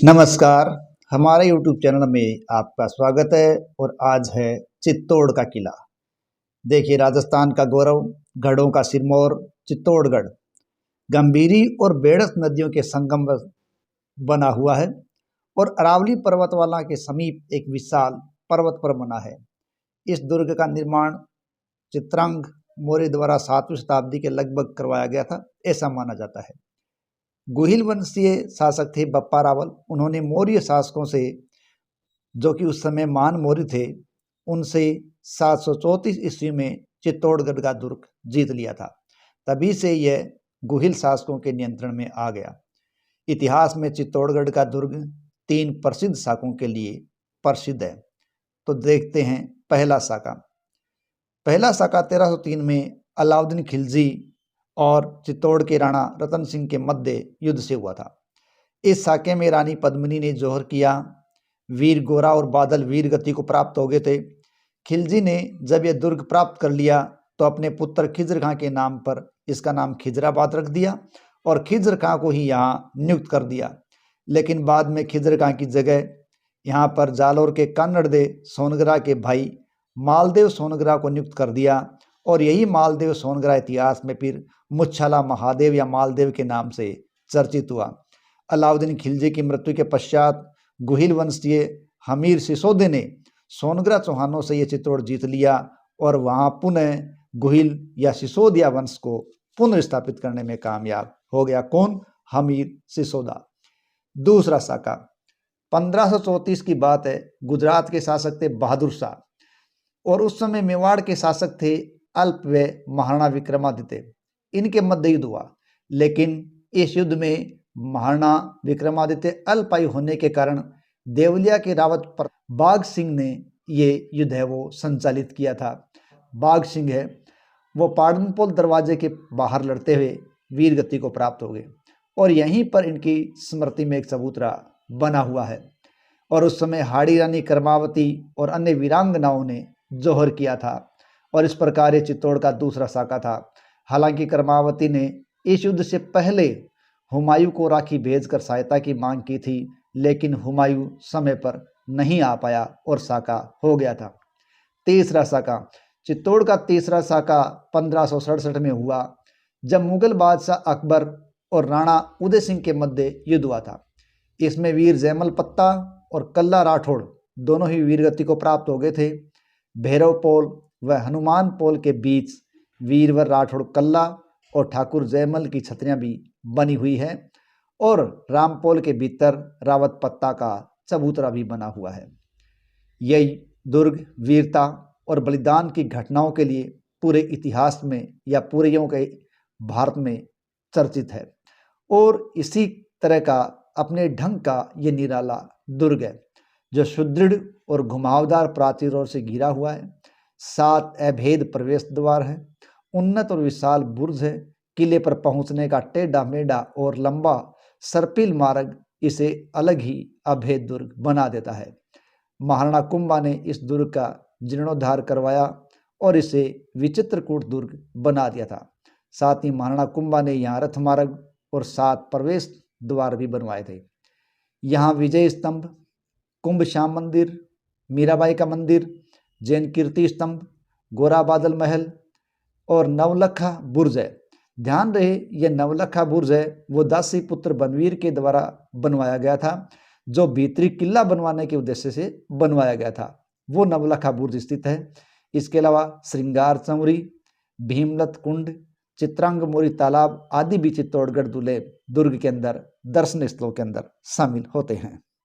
नमस्कार। हमारे YouTube channel में आपका स्वागत है। और आज है चित्तौड़ का किला। देखिए, राजस्थान का गौरव, गढ़ों का सिरमौर चित्तौड़गढ़ गंभीरी और बेड़स नदियों के संगम पर बना हुआ है और अरावली पर्वतमाला के समीप एक विशाल पर्वत पर बना है। इस दुर्ग का निर्माण चित्रांग मौर्य द्वारा 7वीं शताब्दी के लगभग करवाया गया था, ऐसा माना जाता है। गुहिल वंशीय शासक थे बप्पा रावल। उन्होंने मौर्य शासकों से, जो कि उस समय मान मौर्य थे, उनसे 734 ईस्वी में चित्तौड़गढ़ का दुर्ग जीत लिया था। तभी से यह गुहिल शासकों के नियंत्रण में आ गया। इतिहास में चित्तौड़गढ़ का दुर्ग 3 प्रसिद्ध शासकों के लिए प्रसिद्ध है। तो देखते हैं पहला शाका। पहला शाका 1303 में अलाउद्दीन खिलजी और चित्तौड़ के राणा रतन सिंह के मध्य युद्ध से हुआ था। इस साके में रानी पद्मिनी ने जौहर किया। वीर गोरा और बादल वीर गति को प्राप्त हो गए थे। खिलजी ने जब यह दुर्ग प्राप्त कर लिया तो अपने पुत्र खिज्र खां के नाम पर इसका नाम खिजराबाद रख दिया और खिज्र खां को ही यहाँ नियुक्त कर दिया। लेकिन बाद में खिज्र खां की जगह यहाँ पर जालोर के कान्नड़दे सोनगरा के भाई मालदेव सोनगरा को नियुक्त कर दिया और यही मालदेव सोनगरा इतिहास में फिर मुच्छाला महादेव या मालदेव के नाम से चर्चित हुआ। अलाउद्दीन खिलजी की मृत्यु के पश्चात गुहिल वंशीय हमीर सिसोदे ने सोनगरा चौहानों से यह चित्तौड़ जीत लिया और वहां पुनः गुहिल या सिसोदिया वंश को पुनर्स्थापित करने में कामयाब हो गया। कौन? हमीर सिसोदा। दूसरा शाका 1534 की बात है। गुजरात के शासक थे बहादुर शाह और उस समय मेवाड़ के शासक थे अल्प व महाराणा विक्रमादित्य। इनके मध्य युद्ध हुआ, लेकिन इस युद्ध में महाराणा विक्रमादित्य अल्पायु होने के कारण देवलिया के रावत पर बाघ सिंह ने ये युद्ध है वो संचालित किया था। बाघ सिंह है वो पाड़नपोल दरवाजे के बाहर लड़ते हुए वीर गति को प्राप्त हो गए और यहीं पर इनकी स्मृति में एक चबूतरा बना हुआ है। और उस समय हाड़ी रानी कर्मावती और अन्य वीरांगनाओं ने जौहर किया था और इस प्रकार ये चित्तौड़ का दूसरा शाका था। हालांकि कर्मावती ने इस युद्ध से पहले हुमायूं को राखी भेजकर सहायता की मांग की थी, लेकिन हुमायूं समय पर नहीं आ पाया और शाका हो गया था। तीसरा शाका चित्तौड़ का तीसरा शाका 1567 में हुआ, जब मुगल बादशाह अकबर और राणा उदय सिंह के मध्य युद्ध हुआ था। इसमें वीर जैमल पत्ता और कल्ला राठौड़ दोनों ही वीरगति को प्राप्त हो गए थे। भैरव पोल व हनुमान पोल के बीच वीरवर राठौड़ कल्ला और ठाकुर जयमल की छतरियां भी बनी हुई है और रामपोल के भीतर रावत पत्ता का चबूतरा भी बना हुआ है। यही दुर्ग वीरता और बलिदान की घटनाओं के लिए पूरे इतिहास में या पूरे यूं के भारत में चर्चित है और इसी तरह का अपने ढंग का ये निराला दुर्ग है जो सुदृढ़ और घुमावदार प्राचीरों से घिरा हुआ है। 7 अभेद प्रवेश द्वार है, उन्नत और विशाल बुर्ज है। किले पर पहुंचने का टेढ़ा मेढ़ा और लंबा सर्पिल मार्ग इसे अलग ही अभेद दुर्ग बना देता है। महाराणा कुंभा ने इस दुर्ग का जीर्णोद्धार करवाया और इसे विचित्रकूट दुर्ग बना दिया था। साथ ही महाराणा कुंभा ने यहाँ रथ मार्ग और 7 प्रवेश द्वार भी बनवाए थे। यहाँ विजय स्तंभ, कुंभ श्याम मंदिर, मीराबाई का मंदिर, जैन कीर्ति स्तंभ, गोरा बादल महल और नवलखा बुर्ज है। ध्यान रहे यह नवलखा बुर्ज है वो दासी पुत्र बनवीर के द्वारा बनवाया गया था, जो भीतरी किला बनवाने के उद्देश्य से बनवाया गया था। वो नवलखा बुर्ज स्थित है। इसके अलावा श्रृंगार चौरी, भीमलत कुंड, चित्रांग मोरी तालाब आदि भी चित्तौड़गढ़ दुर्ग के अंदर दर्शनीय स्थलों के अंदर शामिल होते हैं।